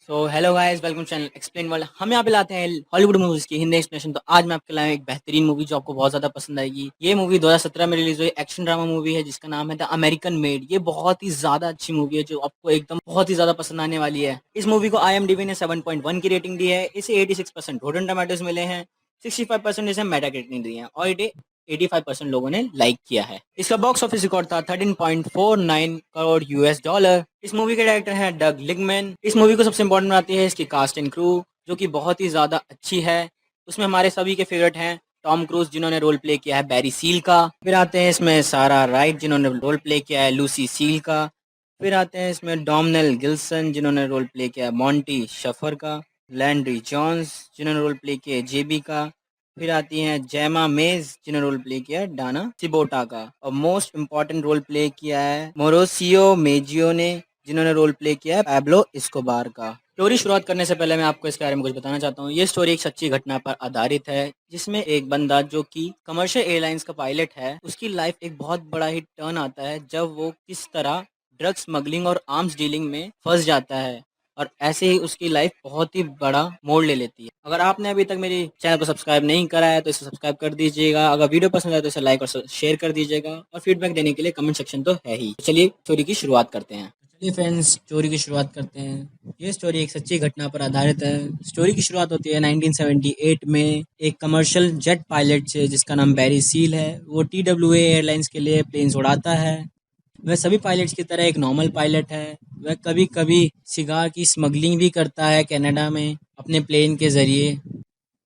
So hello guys, welcome channel explain world. हम यहाँ पे लाते हैं हॉलीवुड मूवीज की हिंदी एक्सप्लेनेशन। तो आज मैं आपके लाया हूं एक बेहतरीन मूवी जो आपको बहुत ज्यादा पसंद आएगी। ये मूवी 2017 में रिलीज हुई एक्शन ड्रामा मूवी है जिसका नाम है द अमेरिकन मेड। ये बहुत ही ज्यादा अच्छी मूवी है जो आपको एकदम बहुत ही ज्यादा पसंद आने वाली है। इस मूवी को IMDb ने 7.1 की रेटिंग दी है। इसे 86% रोटन टमाटोज मिले हैं, 65% इसे मेटाक्रिटिक दी है और ये 85% लोगों ने लाइक किया है। इसका बॉक्स ऑफिस रिकॉर्ड था 13.49 करोड़ US डॉलर। इस मूवी के डायरेक्टर हैं डग लिगमैन। इस मूवी को सबसे इंपॉर्टेंट बनाती है इसकी कास्ट एंड क्रू जो कि बहुत ही ज्यादा अच्छी है। उसमें हमारे सभी के फेवरेट हैं टॉम क्रूज जिन्होंने रोल प्ले किया है बैरी सील का। फिर आते हैं इसमें सारा राइट जिन्होंने रोल प्ले किया है लूसी सील का। फिर आते हैं इसमें डोमिनिक गिल्सन जिन्होंने रोल प्ले किया है मॉन्टी शफर का। लैंड्री जॉन्स जिन्होंने रोल प्ले किया है जेबी का। फिर आती हैं जेमा मेज जिन्होंने रोल प्ले किया है डाना सिबोटा का। और मोस्ट इम्पॉर्टेंट रोल प्ले किया है मोरोसियो मेजियो ने जिन्होंने रोल प्ले किया है पैब्लो इस्कोबार का। स्टोरी शुरुआत करने से पहले मैं आपको इसके बारे में कुछ बताना चाहता हूँ। ये स्टोरी एक सच्ची घटना पर आधारित है जिसमें एक बंदा जो कि कमर्शियल एयरलाइंस का पायलट है उसकी लाइफ एक बहुत बड़ा ही टर्न आता है जब वो किस तरह ड्रग स्मगलिंग और आर्म्स डीलिंग में फंस जाता है और ऐसे ही उसकी लाइफ बहुत ही बड़ा मोड़ ले लेती है। अगर आपने अभी तक मेरी चैनल को सब्सक्राइब नहीं करा है तो इसे सब्सक्राइब कर दीजिएगा। अगर वीडियो पसंद आए तो इसे लाइक और शेयर कर दीजिएगा और फीडबैक देने के लिए कमेंट सेक्शन तो है ही। चलिए स्टोरी की शुरुआत करते हैं। चलिए फ्रेंड्स स्टोरी की शुरुआत करते हैं। ये स्टोरी एक सच्ची घटना पर आधारित है। स्टोरी की शुरुआत होती है 1978 में एक कमर्शियल जेट पायलट से जिसका नाम बैरी सील है। वो TWA एयरलाइंस के लिए प्लेन्स उड़ाता है। वह सभी पायलट्स की तरह एक नॉर्मल पायलट है। वह कभी कभी सिगार की स्मगलिंग भी करता है कनाडा में अपने प्लेन के जरिए।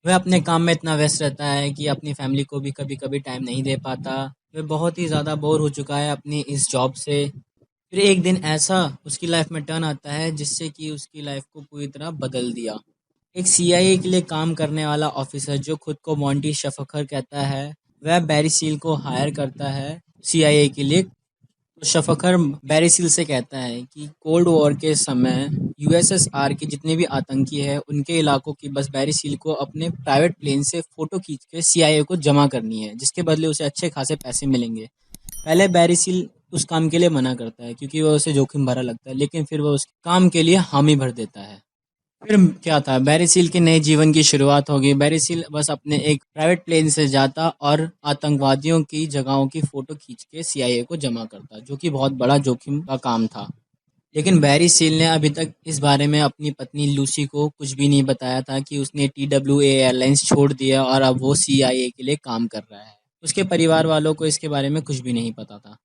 वह अपने काम में इतना व्यस्त रहता है कि अपनी फैमिली को भी कभी कभी टाइम नहीं दे पाता। वह बहुत ही ज़्यादा बोर हो चुका है अपनी इस जॉब से। फिर एक दिन ऐसा उसकी लाइफ में टर्न आता है जिससे कि उसकी लाइफ को पूरी तरह बदल दिया। एक CIA के लिए काम करने वाला ऑफिसर जो खुद को मॉन्टी शफकर कहता है वह बैरी सील को हायर करता है CIA के लिए। तो शफ़कर बैरिसिल से कहता है कि कोल्ड वॉर के समय USSR के जितने भी आतंकी हैं उनके इलाकों की बस बैरिसिल को अपने प्राइवेट प्लेन से फोटो खींच के CIA को जमा करनी है जिसके बदले उसे अच्छे खासे पैसे मिलेंगे। पहले बैरिसिल उस काम के लिए मना करता है क्योंकि वह उसे जोखिम भरा लगता है, लेकिन फिर वह उस काम के लिए हामी भर देता है। फिर क्या था, बैरिसिल के नए जीवन की शुरुआत होगी। बैरिसिल बस अपने एक प्राइवेट प्लेन से जाता और आतंकवादियों की जगहों की फोटो खींच के CIA को जमा करता, जो कि बहुत बड़ा जोखिम का काम था। लेकिन बैरिसिल ने अभी तक इस बारे में अपनी पत्नी लूसी को कुछ भी नहीं बताया था कि उसने TWA एयरलाइंस छोड़ दिया और अब वो CIA के लिए काम कर रहा है। उसके परिवार वालों को इसके बारे में कुछ भी नहीं पता था।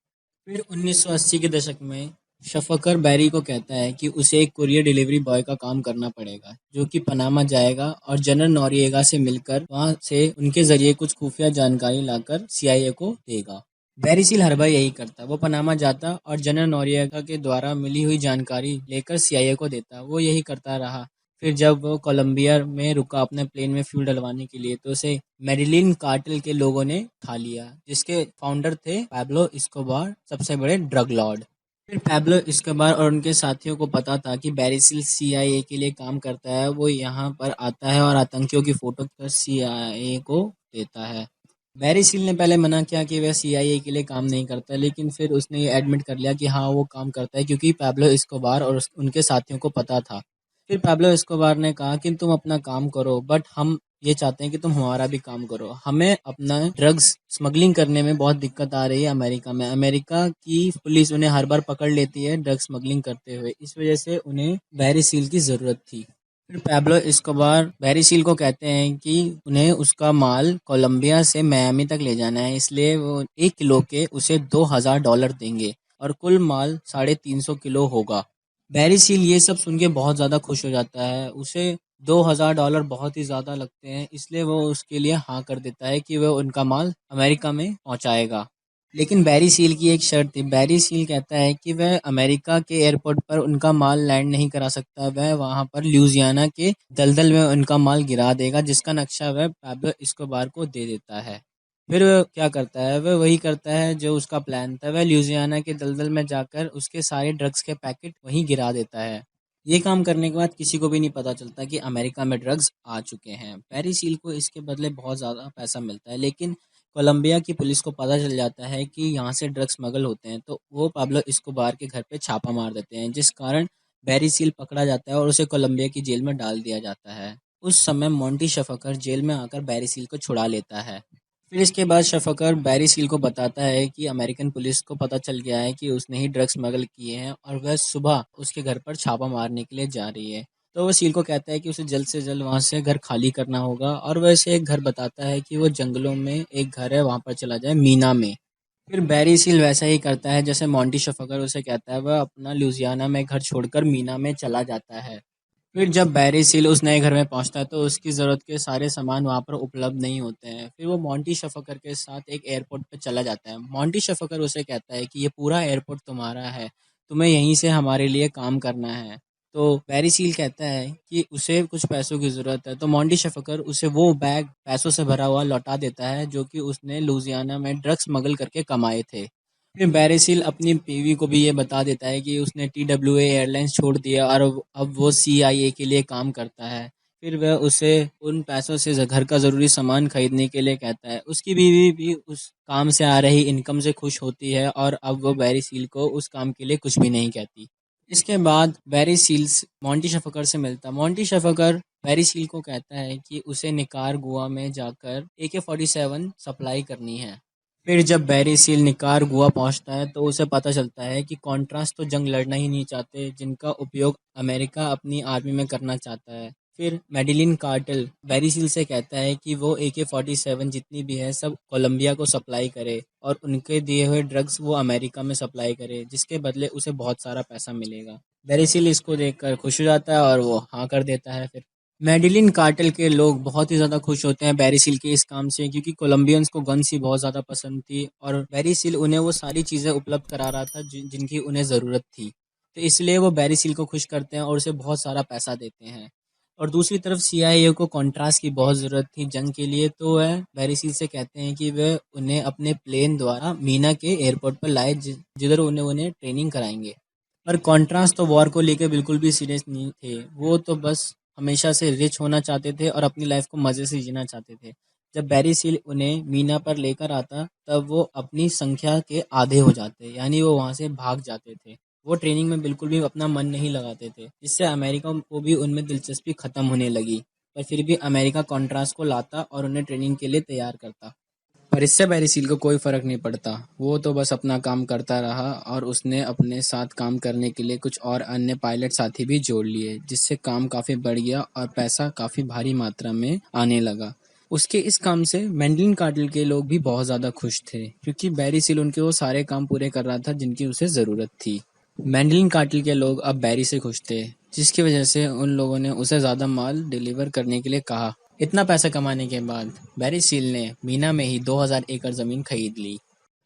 फिर 1980 के दशक में शफ़कर बैरी को कहता है कि उसे एक कुरियर डिलीवरी बॉय का काम करना पड़ेगा जो कि पनामा जाएगा और जनरल नोरिएगा से मिलकर वहां से उनके जरिए कुछ खुफिया जानकारी लाकर CIA को देगा। बैरी सील हर बार यही करता। वो पनामा जाता और जनरल नोरिएगा के द्वारा मिली हुई जानकारी लेकर CIA को देता। वो यही करता रहा। फिर जब वो कोलंबिया में रुका अपने प्लेन में फ्यूल डलवाने के लिए तो उसे मेरिलिन कार्टेल के लोगों ने खा लिया जिसके फाउंडर थे पैब्लो इस्कोबार, सबसे बड़े ड्रग लॉर्ड। फिर पैब्लो इस्कोबार और उनके साथियों को पता था कि बैरिसिल CIA के लिए काम करता है। वो यहाँ पर आता है और आतंकियों की फोटो कर CIA को देता है। बैरिसिल ने पहले मना किया कि वह CIA के लिए काम नहीं करता, लेकिन फिर उसने ये एडमिट कर लिया कि हाँ वो काम करता है क्योंकि पैब्लो इस्कोबार और उनके साथियों को पता था। फिर पैब्लो एस्कोबार ने कहा कि तुम अपना काम करो बट हम ये चाहते हैं कि तुम हमारा भी काम करो। हमें अपना ड्रग्स स्मगलिंग करने में बहुत दिक्कत आ रही है अमेरिका में। अमेरिका की पुलिस उन्हें हर बार पकड़ लेती है ड्रग्स स्मगलिंग करते हुए। इस वजह से उन्हें बैरी सील की ज़रूरत थी। फिर पैब्लो एस्कोबार बैरी सील को कहते हैं कि उन्हें उसका माल कोलंबिया से मियामी तक ले जाना है, इसलिए वो 1 किलो के उसे $2000 देंगे और कुल माल 350 किलो होगा। बैरी सील ये सब सुन के बहुत ज़्यादा खुश हो जाता है। उसे $2000 बहुत ही ज़्यादा लगते हैं, इसलिए वो उसके लिए हाँ कर देता है कि वह उनका माल अमेरिका में पहुंचाएगा। लेकिन बैरी सील की एक शर्त थी। बैरी सील कहता है कि वह अमेरिका के एयरपोर्ट पर उनका माल लैंड नहीं करा सकता। वह वहां पर ल्यूजियाना के दलदल में उनका माल गिरा देगा जिसका नक्शा वह पैब्लो एस्कोबार को दे देता है। फिर वह क्या करता है, वह वही करता है जो उसका प्लान था। वह ल्यूजियाना के दलदल में जाकर उसके सारे ड्रग्स के पैकेट वहीं गिरा देता है। ये काम करने के बाद किसी को भी नहीं पता चलता कि अमेरिका में ड्रग्स आ चुके हैं। पेरी सील को इसके बदले बहुत ज़्यादा पैसा मिलता है, लेकिन कोलंबिया की पुलिस को पता चल जाता है कि यहाँ से ड्रग्स स्मगल होते हैं, तो वो पाब्लो एस्कोबार के घर पे छापा मार देते हैं, जिस कारण बैरी सील पकड़ा जाता है और उसे कोलंबिया की जेल में डाल दिया जाता है। उस समय मोंटी शफकर जेल में आकर बैरी सील को छुड़ा लेता है। फिर इसके बाद शफकर बैरी सील को बताता है कि अमेरिकन पुलिस को पता चल गया है कि उसने ही ड्रग्स स्मगल किए हैं और वह सुबह उसके घर पर छापा मारने के लिए जा रही है। तो वह सील को कहता है कि उसे जल्द से जल्द वहां से घर खाली करना होगा और वह उसे एक घर बताता है कि वो जंगलों में एक घर है, वहां पर चला जाए, मीना में। फिर बैरी सील वैसा ही करता है जैसे मोंटी शफकर उसे कहता है। वह अपना लुजियाना में घर छोड़कर मीना में चला जाता है। फिर जब बैरी सील उस नए घर में पहुंचता है तो उसकी ज़रूरत के सारे सामान वहां पर उपलब्ध नहीं होते हैं। फिर वो मोंटी शफकर के साथ एक एयरपोर्ट पे चला जाता है। मोंटी शफकर उसे कहता है कि ये पूरा एयरपोर्ट तुम्हारा है, तुम्हें यहीं से हमारे लिए काम करना है। तो बैरी सील कहता है कि उसे कुछ पैसों की ज़रूरत है, तो मोंटी शफकर उसे वो बैग पैसों से भरा हुआ लौटा देता है जो कि उसने लुजियाना में ड्रग्स स्मगल करके कमाए थे। फिर बैरिसिल अपनी बीवी को भी ये बता देता है कि उसने TWA एयरलाइंस छोड़ दिया और अब वो CIA के लिए काम करता है। फिर वह उसे उन पैसों से घर का ज़रूरी सामान खरीदने के लिए कहता है। उसकी बीवी भी उस काम से आ रही इनकम से खुश होती है और अब वो बैरिसिल को उस काम के लिए कुछ भी नहीं कहती। इसके बाद बैरिसिल्स मोंटी शफकर से मिलता। मोंटी शफकर बैरिसिल को कहता है कि उसे निकारागुआ में जाकर AK-47 सप्लाई करनी है। फिर जब बैरी सील निकारागुआ पहुंचता है तो उसे पता चलता है कि कॉन्ट्रास तो जंग लड़ना ही नहीं चाहते, जिनका उपयोग अमेरिका अपनी आर्मी में करना चाहता है। फिर मेडिलिन कार्टेल बैरी सील से कहता है कि वो AK-47 जितनी भी है सब कोलंबिया को सप्लाई करे और उनके दिए हुए ड्रग्स वो अमेरिका में सप्लाई करे, जिसके बदले उसे बहुत सारा पैसा मिलेगा। बैरी सील इसको देखकर खुश हो जाता है और वो हाँ कर देता है। फिर मेडिलिन कार्टेल के लोग बहुत ही ज़्यादा खुश होते हैं बैरिसिल के इस काम से, क्योंकि कोलंबियंस को गन्स ही बहुत ज़्यादा पसंद थी और बैरिसिल उन्हें वो सारी चीज़ें उपलब्ध करा रहा था जिनकी उन्हें ज़रूरत थी। तो इसलिए वो बैरिसिल को खुश करते हैं और उसे बहुत सारा पैसा देते हैं। और दूसरी तरफ CIA को कॉन्ट्रास्ट की बहुत ज़रूरत थी जंग के लिए, तो वह बैरिसिल से कहते हैं कि वह उन्हें अपने प्लेन द्वारा मीना के एयरपोर्ट पर लाए जिधर उन्हें ट्रेनिंग कराएंगे। पर कॉन्ट्रास्ट तो वॉर को लेकर बिल्कुल भी सीरियस नहीं थे। वो तो बस हमेशा से रिच होना चाहते थे और अपनी लाइफ को मज़े से जीना चाहते थे। जब बैरी सील उन्हें मीना पर लेकर आता तब वो अपनी संख्या के आधे हो जाते, यानी वो वहाँ से भाग जाते थे। वो ट्रेनिंग में बिल्कुल भी अपना मन नहीं लगाते थे, जिससे अमेरिका को भी उनमें दिलचस्पी खत्म होने लगी। पर फिर भी अमेरिका कॉन्ट्रास्ट को लाता और उन्हें ट्रेनिंग के लिए तैयार करता। पर इससे बैरिसील को कोई फर्क नहीं पड़ता। वो तो बस अपना काम करता रहा और उसने अपने साथ काम करने के लिए कुछ और अन्य पायलट साथी भी जोड़ लिए, जिससे काम काफी बढ़ गया और पैसा काफी भारी मात्रा में आने लगा। उसके इस काम से मैंडलिन कार्टेल के लोग भी बहुत ज्यादा खुश थे, क्योंकि बैरिसील उनके वो सारे काम पूरे कर रहा था जिनकी उसे जरूरत थी। मैंडलिन कार्टेल के लोग अब बैरी से खुश थे, जिसकी वजह से उन लोगों ने उसे ज्यादा माल डिलीवर करने के लिए कहा। इतना पैसा कमाने के बाद बैरी सील ने मीना में ही 2000 एकड़ जमीन खरीद ली।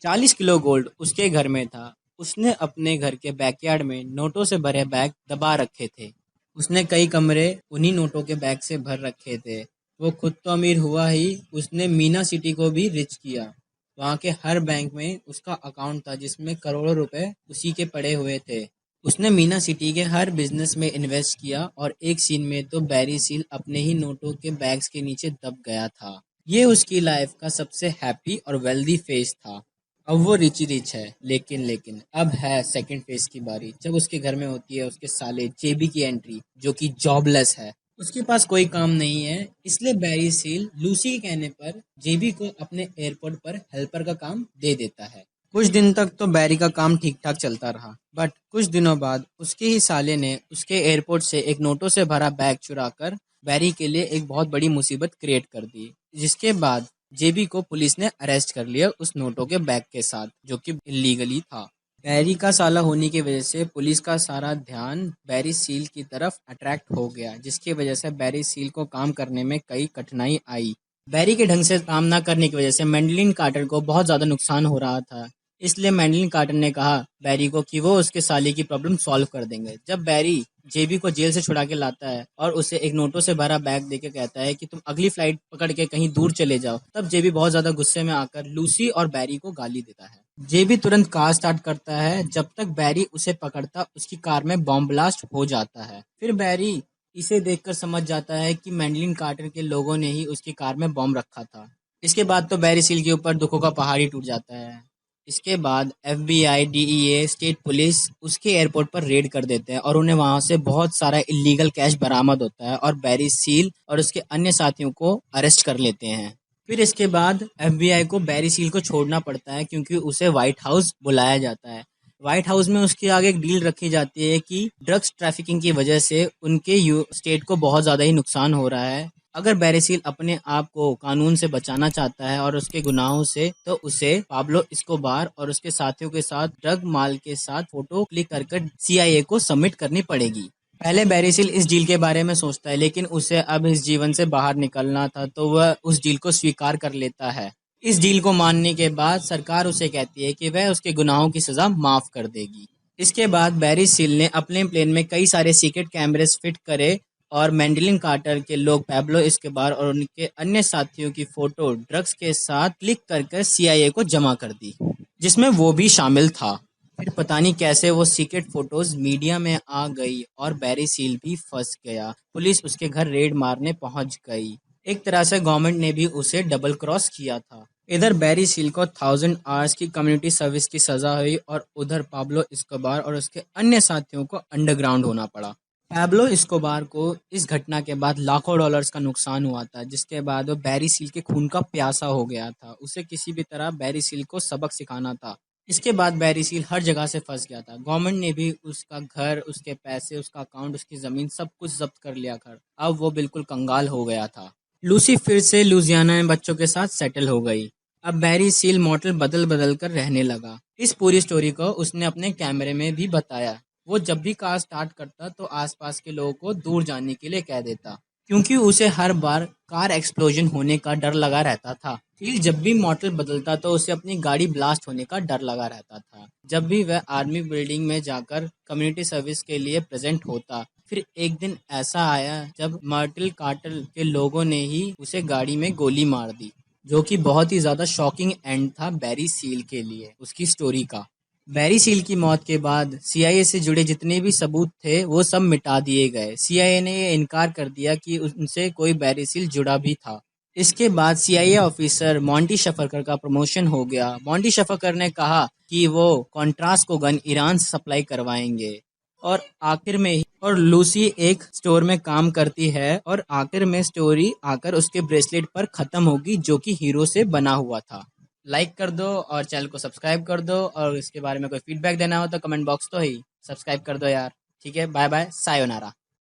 40 किलो गोल्ड उसके घर में था। उसने अपने घर के बैकयार्ड में नोटों से भरे बैग दबा रखे थे। उसने कई कमरे उन्हीं नोटों के बैग से भर रखे थे। वो खुद तो अमीर हुआ ही, उसने मीना सिटी को भी रिच किया। वहाँ के हर बैंक में उसका अकाउंट था जिसमें करोड़ों रुपए उसी के पड़े हुए थे। उसने मीना सिटी के हर बिजनेस में इन्वेस्ट किया और एक सीन में तो बैरी सील अपने ही नोटों के बैग्स के नीचे दब गया था। ये उसकी लाइफ का सबसे हैप्पी और वेल्दी फेज था। अब वो रिच ही रिच है, लेकिन अब है सेकंड फेज की बारी, जब उसके घर में होती है उसके साले जेबी की एंट्री, जो कि जॉबलेस है। उसके पास कोई काम नहीं है, इसलिए बैरी सील लूसी के कहने पर जेबी को अपने एयरपोर्ट पर हेल्पर का काम दे देता है। कुछ दिन तक तो बैरी का काम ठीक ठाक चलता रहा, बट कुछ दिनों बाद उसके ही साले ने उसके एयरपोर्ट से एक नोटों से भरा बैग चुराकर बैरी के लिए एक बहुत बड़ी मुसीबत क्रिएट कर दी, जिसके बाद जेबी को पुलिस ने अरेस्ट कर लिया उस नोटों के बैग के साथ, जो कि इलीगली था। बैरी का साला होने की वजह से पुलिस का सारा ध्यान बैरी सील की तरफ अट्रैक्ट हो गया, जिसकी वजह से बैरी सील को काम करने में कई कठिनाई आई। बैरी के ढंग से काम न करने की वजह से मैंडलिन कार्टर को बहुत ज्यादा नुकसान हो रहा था। इसलिए मैंडलिन कार्टर ने कहा बैरी को कि वो उसके साले की प्रॉब्लम सॉल्व कर देंगे। जब बैरी जेबी को जेल से छुड़ा के लाता है और उसे एक नोटों से भरा बैग देके कहता है कि तुम अगली फ्लाइट पकड़ के कहीं दूर चले जाओ, तब जेबी बहुत ज्यादा गुस्से में आकर लूसी और बैरी को गाली देता है। जेबी तुरंत कार स्टार्ट करता है, जब तक बैरी उसे पकड़ता उसकी कार में बॉम्ब ब्लास्ट हो जाता है। फिर बैरी इसे देखकर समझ जाता है कि मैंडलिन कार्टर के लोगों ने ही उसकी कार में बॉम्ब रखा था। इसके बाद तो बैरी सील के ऊपर दुखों का पहाड़ ही टूट जाता है। इसके बाद एफबीआई, डीईए, स्टेट पुलिस उसके एयरपोर्ट पर रेड कर देते हैं और उन्हें वहां से बहुत सारा इलीगल कैश बरामद होता है और बैरी सील और उसके अन्य साथियों को अरेस्ट कर लेते हैं। फिर इसके बाद एफबीआई को बैरी सील को छोड़ना पड़ता है क्योंकि उसे व्हाइट हाउस बुलाया जाता है। व्हाइट हाउस में उसके आगे एक डील रखी जाती है कि ड्रग्स ट्रैफिकिंग की वजह से उनके स्टेट को बहुत ज़्यादा ही नुकसान हो रहा है। अगर बैरिसील अपने आप को कानून से बचाना चाहता है और उसके गुनाहों से, तो उसे पाब्लो एस्कोबार और उसके साथियों के साथ ड्रग माल के साथ फोटो क्लिक कर सीआईए को सबमिट करनी पड़ेगी। पहले बैरिसील इस डील के बारे में सोचता है, लेकिन उसे अब इस जीवन से बाहर निकलना था, तो वह उस डील को स्वीकार कर लेता है। इस डील को मानने के बाद सरकार उसे कहती है कि वह उसके गुनाहों की सजा माफ कर देगी। इसके बाद बैरी सील ने अपने प्लेन में कई सारे सीक्रेट कैमरेस फिट करे और मैंडेलिन कार्टर के लोग पैब्लो एस्कोबार और उनके अन्य साथियों की फोटो ड्रग्स के साथ क्लिक कर सीआईए को जमा कर दी, जिसमें वो भी शामिल था। फिर पता नहीं कैसे वो सीक्रेट फोटोज मीडिया में आ गई और बैरी सील भी फंस गया। पुलिस उसके घर रेड मारने पहुंच गई। एक तरह से गवर्नमेंट ने भी उसे डबल क्रॉस किया था। इधर बैरी सील को 1000 आवर्स की कम्युनिटी सर्विस की सजा हुई और उधर पाब्लो एस्कोबार और उसके अन्य साथियों को अंडरग्राउंड होना पड़ा। पैब्लो एस्कोबार को इस घटना के बाद लाखों डॉलर्स का नुकसान हुआ था, जिसके बाद वो बैरी सील के खून का प्यासा हो गया था। उसे किसी भी तरह बैरी सील को सबक सिखाना था। इसके बाद बैरी सील हर जगह से फंस गया था। गवर्नमेंट ने भी उसका घर, उसके पैसे, उसका अकाउंट, उसकी जमीन सब कुछ जब्त कर लिया था। अब वो बिल्कुल कंगाल हो गया था। लूसी फिर से लुजियाना में बच्चों के साथ सेटल हो गई। अब बैरी सील मॉडल बदल बदल कर रहने लगा। इस पूरी स्टोरी को उसने अपने कैमरे में भी बताया। वो जब भी कार स्टार्ट करता तो आसपास के लोगों को दूर जाने के लिए कह देता, क्योंकि उसे हर बार कार एक्सप्लोजन होने का डर लगा रहता था। फिर जब भी मॉडल बदलता तो उसे अपनी गाड़ी ब्लास्ट होने का डर लगा रहता था। जब भी वह आर्मी बिल्डिंग में जाकर कम्युनिटी सर्विस के लिए प्रेजेंट होता, फिर एक दिन ऐसा आया जब मार्टिल कार्टर के लोगों ने ही उसे गाड़ी में गोली मार दी, जो कि बहुत ही ज्यादा शॉकिंग एंड था बैरी सील के लिए उसकी स्टोरी का। बैरी सील की मौत के बाद सीआईए से जुड़े जितने भी सबूत थे वो सब मिटा दिए गए। सीआईए ने ये इनकार कर दिया कि उनसे कोई बैरी सील जुड़ा भी था। इसके बाद सीआईए ऑफिसर मॉन्टी शफरकर का प्रमोशन हो गया। मॉन्टी शफरकर ने कहा कि वो कॉन्ट्रास को गन ईरान से सप्लाई करवाएंगे। और आखिर में और लूसी एक स्टोर में काम करती है और आखिर में स्टोरी आकर उसके ब्रेसलेट पर खत्म होगी, जो कि हीरो से बना हुआ था। लाइक कर दो और चैनल को सब्सक्राइब कर दो, और इसके बारे में कोई फीडबैक देना हो तो कमेंट बॉक्स तो ही सब्सक्राइब कर दो यार। ठीक है, बाय बाय, सायोनारा।